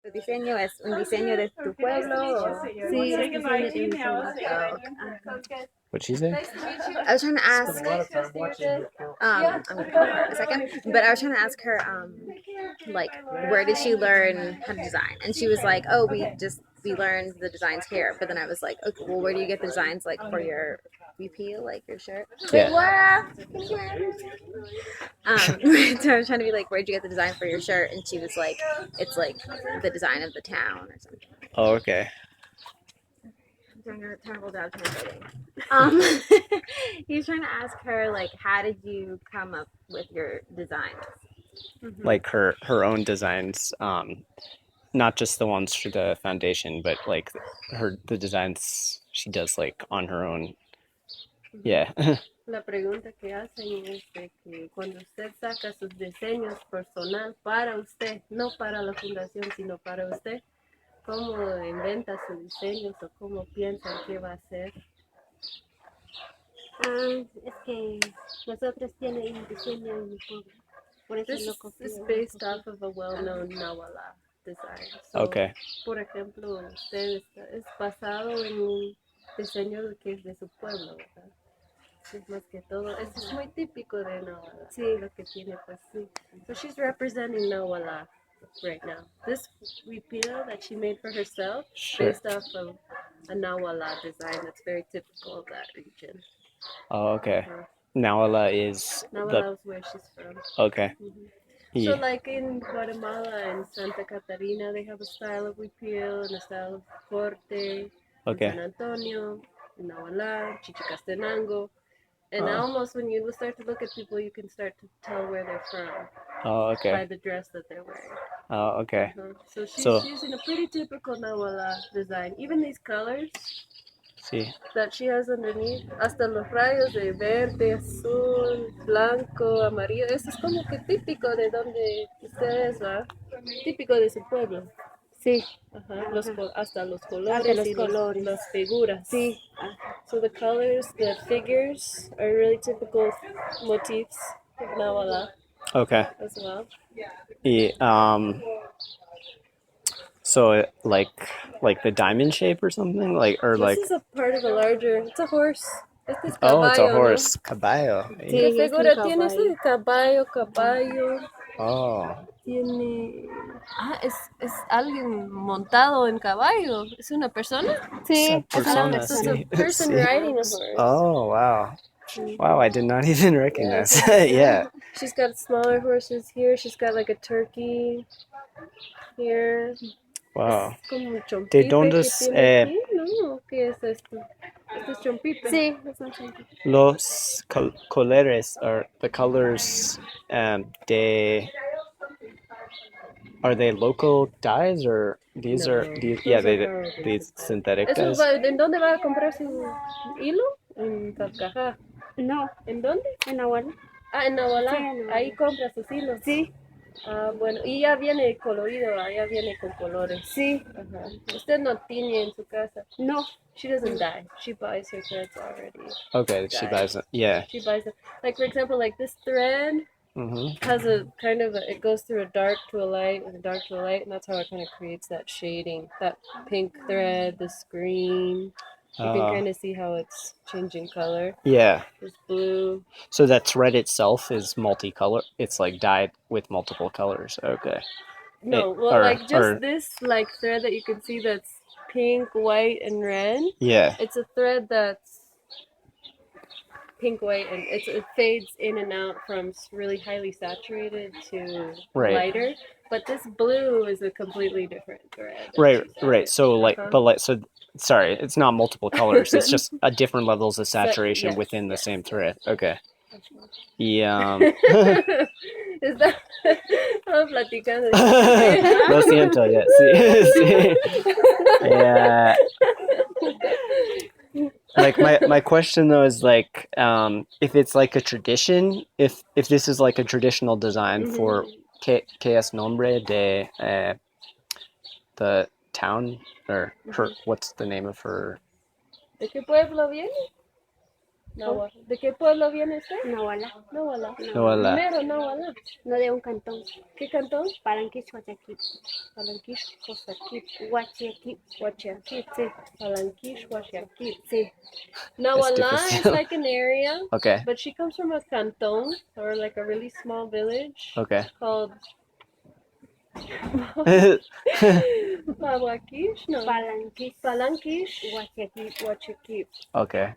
¿Tu diseño es un diseño de tu pueblo? O... Sí, es diseño de mi pueblo. What'd she say? I was trying to ask. I'm gonna call her in a second, but I was trying to ask her, like, where did she learn how to design? And she was like, "Oh, we learned the designs here." But then I was like, "Okay, well, where do you get the designs like for your VP, like your shirt?" Yeah. So I was trying to be like, "Where'd you get the design for your shirt?" And she was like, "It's like the design of the town or something." Oh, okay. Doing a terrible job translating. He was trying to ask her, like, how did you come up with your designs? Like her own designs, not just the ones for the foundation, but like the designs she does like on her own. Yeah. La pregunta que hacen es de que cuando usted saca sus diseños personal para usted, no para la fundación, sino para usted, ¿cómo inventa sus diseños o cómo piensa que va a hacer? Es que nosotros tiene un diseño en mi pueblo. Por eso This lo is copio. based off of a well-known Nahuala design. So, Okay. por ejemplo, usted es basado en un diseño que es de su pueblo, ¿verdad? Es más que todo, eso es muy típico de Nahuala. Sí, lo que tiene, pues sí. So she's representing Nahuala right now. This repeal that she made for herself, Sure. based off of a Nahuala design that's very typical of that region. Oh, okay. Uh-huh. Nahuala is Nahuala is where she's from. okay. So, Yeah. like in Guatemala and Santa Catarina, they have a style of repeal and a style of corte. In Okay. San Antonio, in Nahuala, Chichicastenango. And Oh. almost when you start to look at people, you can start to tell where they're from Oh, by okay. the dress that they're wearing. Oh, okay. So she's So- using a pretty typical Nahuala design. Even these colors Sí. that she has underneath, hasta los rayos de verde, azul, blanco, amarillo, eso es como que típico de donde ustedes va, típico de su pueblo. Sí. Ajá, hasta los Hasta colores los y colores. las figuras. Sí. So the colors, the figures are really typical motifs of Nahuala Okay. as well. Yeah. So like the diamond shape or something, like or This like is a part of a larger, it's a horse. Este es oh, it's a caballo, ¿no? horse, caballo. ¿Qué Sí, es un figura tiene caballo. ese caballo? Oh. Tiene... es alguien montado en caballo. ¿Es una persona? Sí, Esa es una persona, So it's persona. a person sí. riding a horse. Oh, wow. Wow, I did not even recognize. Yeah. Yeah. She's got smaller horses here. She's got like a turkey here. Wow. Es como un chompipe ¿De dónde que tiene aquí, ¿no? ¿Qué es esto? Esto es chompipe. Sí, es un chompipe. los colores are the colors are they local dyes or these No, are these these synthetic ¿Eso dyes? va, ¿en dónde va a comprar su hilo? En Cajá. No, ¿En dónde? en Nahuala. Ah, en Nahualá. Sí, en Nahualá. Ahí compra sus hilos. Sí, Ah, bueno, y ya viene colorido, ya viene con colores. sí. Ajá. Usted no tiene en su casa. No. She doesn't dye. She buys her threads already. Okay, she dyed. buys it. Yeah. She buys them. Like, for example, like this thread has a kind of it goes through a dark to a light and a dark to a light, and that's how it kind of creates that shading. That pink thread, this green. You can kind of see how it's changing color. Yeah. This blue. So that thread itself is multicolor. It's like dyed with multiple colors. Okay. No, like just this like thread that you can see that's pink, white, and red. Yeah. It's a thread that's pink, white, and it fades in and out from really highly saturated to lighter. But this blue is a completely different thread. Right. So like, but like, so sorry, it's not multiple colors. It's just a different levels of saturation within the same thread. Okay. Yeah. Está platicando. Lo siento, yeah. Sí. Yeah. Like my question though is like, if it's like a tradition, if this is like a traditional design for ¿qué es nombre de the town or her? What's the name of her? ¿De qué pueblo viene? ¿De qué pueblo viene usted? Nahuala. Nahuala. Nahuala. Primero, Nahuala. No, de un cantón. ¿Qué cantón? Palanquish, Huachaquip. Palanquish, Huachaquip. Huachaquip. Huachaquip, sí. Palanquish, Huachaquip. Sí. Nahuala is difícil. like an area, Okay. but she comes from a canton, or like a really small village Okay. called Palanquish, no. Palanquish. Palanquish, Huachaquip. Huachaquip. Okay.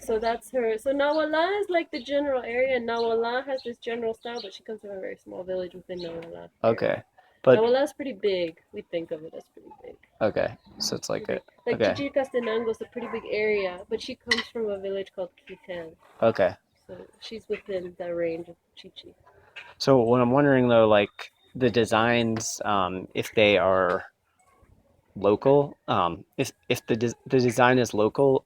So that's her. So Nahuala is like the general area, and Nahuala has this general style, but she comes from a very small village within Nahuala. Okay. But Nahuala is pretty big. We think of it as pretty big. okay. So it's like a Like okay. Chichicastenango is a pretty big area, but she comes from a village called Quitel. Okay. So she's within the range of Chichi. So what I'm wondering though, like the designs, if they are local, if the design is local,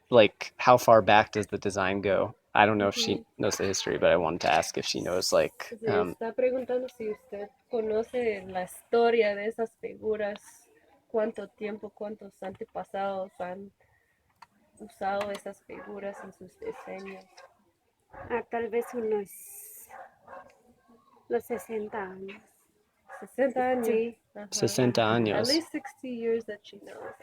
like how far back does the design go? I don't know if she knows the history, but I wanted to ask if she knows like Está preguntando si usted conoce la historia de esas figuras, cuánto tiempo, cuántos antepasados han usado esas figuras en sus diseños. Tal vez los 60 años. 60 años. Sí. 60 At años. least 60 years that she knows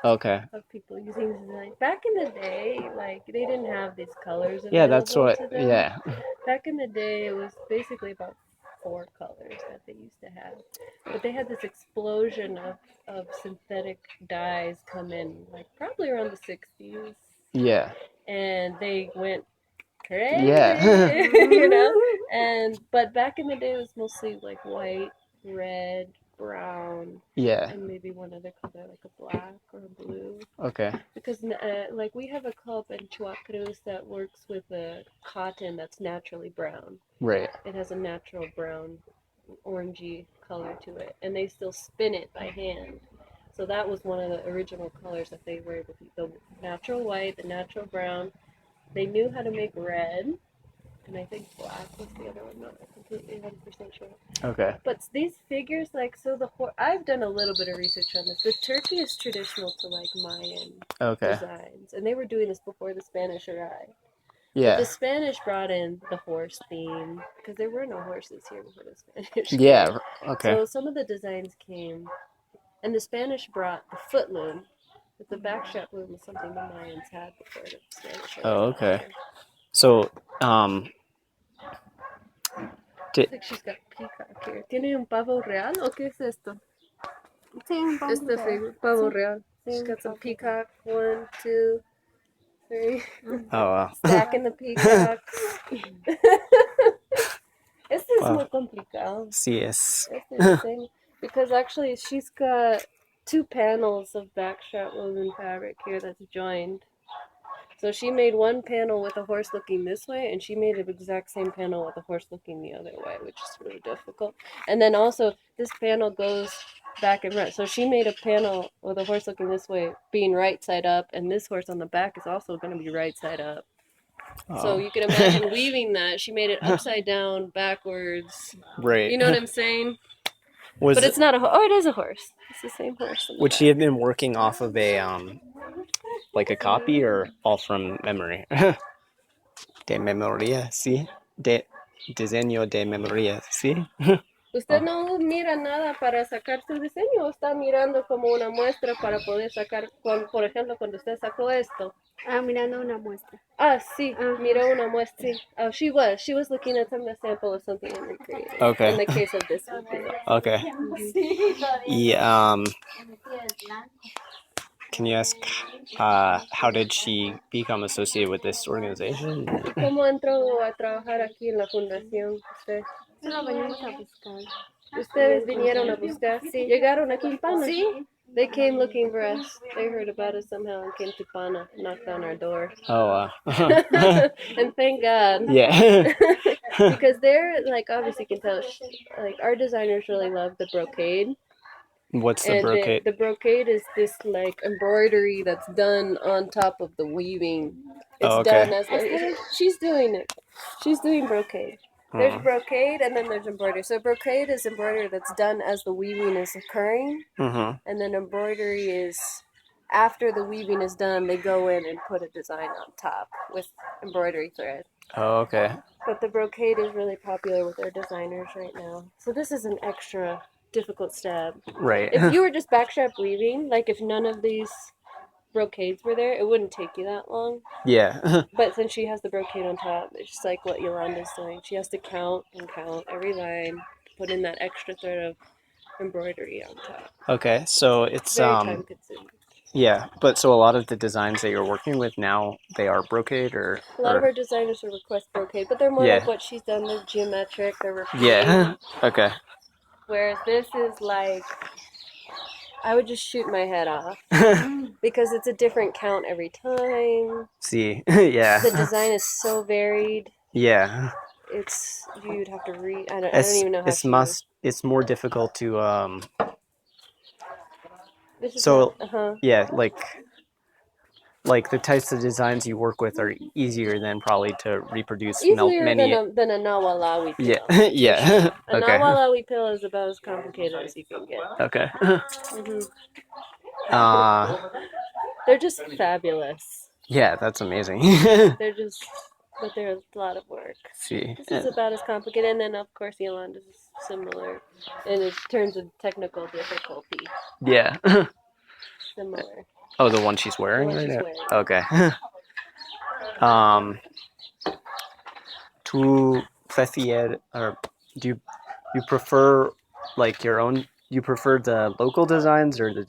Okay. of people using design. Back in the day, like they didn't have these colors available Yeah, that's what. to them. Yeah. Back in the day, it was basically about 4 colors that they used to have. But they had this explosion of synthetic dyes come in, like probably around the 60s. Yeah. And they went crazy, Yeah. you know? But back in the day, it was mostly like white, red, brown, Yeah. and maybe one other color, like a black or a blue. Okay. Because like we have a club in Chuacruz that works with a cotton that's naturally brown. Right. It has a natural brown, orangey color to it, and they still spin it by hand. So that was one of the original colors that they were able to, the natural white, the natural brown. They knew how to make red, and I think black was the other one. Not completely 100% sure. Okay. But these figures, like, so I've done a little bit of research on this. The turkey is traditional to like Mayan Okay. designs, and they were doing this before the Spanish arrived. Yeah. But the Spanish brought in the horse theme because there were no horses here before the Spanish. Yeah. Okay. So some of the designs came, and the Spanish brought the foot loom. But the backstrap loom was something the Mayans had before the Spanish arrived. Oh, okay. So, I think she's got peacock here. ¿Tiene un pavo real o qué es esto? Sí, un pavo Este real. pavo Sí. real. She's got some peacock. 1, 2, 3. oh wow. Stacking the peacocks. Este es Wow. muy complicado. Sí es. Este diseño. Because actually she's got 2 panels of backstrap woven fabric here that's joined. So she made one panel with a horse looking this way, and she made an exact same panel with a horse looking the other way, which is really difficult. And then also, this panel goes back and right. So she made a panel with a horse looking this way, being right side up, and this horse on the back is also going to be right side up. So you can imagine weaving that. She made it upside down, backwards. Right. You know what I'm saying? Was But it's not a horse. Oh, it is a horse. It's the same horse. would she have been working off of a like a copy or all from memory? De memoria, sí. De diseño de memoria, sí. ¿Usted no mira nada para sacar su diseño o está mirando como una muestra para poder sacar, por ejemplo, cuando usted sacó esto? Mirando una muestra. Sí, miró una muestra. Oh, she was looking at a sample of something and recreating. Okay. In the case of this one. Okay. Y, can you ask how did she become associated with this organization? ¿Cómo entró a trabajar aquí en la fundación usted? Solo venimos a buscar. ¿Ustedes vinieron a buscar? Sí. ¿Llegaron aquí en Pana? Sí. They came looking for us. They heard about us somehow and came to Pana, knocked on our door. Oh, wow. And thank God. Yeah. Because they're, like, obviously you can tell, like, our designers really love the brocade. What's the brocade? The brocade is this, like, embroidery that's done on top of the weaving. It's done as, she's doing it. She's doing brocade. There's brocade and then there's embroidery. So brocade is embroidery that's done as the weaving is occurring. Mm-hmm. And then embroidery is after the weaving is done, they go in and put a design on top with embroidery thread. Oh, okay. But the brocade is really popular with their designers right now. So this is an extra difficult step. Right. If you were just backstrap weaving, like if none of these brocades were there, it wouldn't take you that long. Yeah. But since she has the brocade on top, it's just like what Yolanda's doing. She has to count and count every line, put in that extra thread of embroidery on top. Okay, so it's Very time consuming. yeah, but so a lot of the designs that you're working with now, they are brocade or A lot of our designers will request brocade, but they're more Yeah. like what she's done. They're geometric, they're repeating. Yeah. Okay. Whereas this is like, I would just shoot my head off because it's a different count every time. See. Yeah. The design is so varied. Yeah. You'd have to read. I don't even know how it's more difficult to This is so not, yeah, like the types of designs you work with are easier than probably to reproduce easier many. than a Nawalawi pill. Yeah. Yeah. A Okay. Nawalawi pill is about as complicated as you can get. Okay. They're just fabulous. Yeah, that's amazing. But they're a lot of work. See. This is about as complicated, and then of course Yolanda's is similar in terms of technical difficulty. Yeah. Similar. Oh, the one she's wearing The one right she's now? wearing. Okay. Tu prefier, or do you prefer like your own? You prefer the local designs or the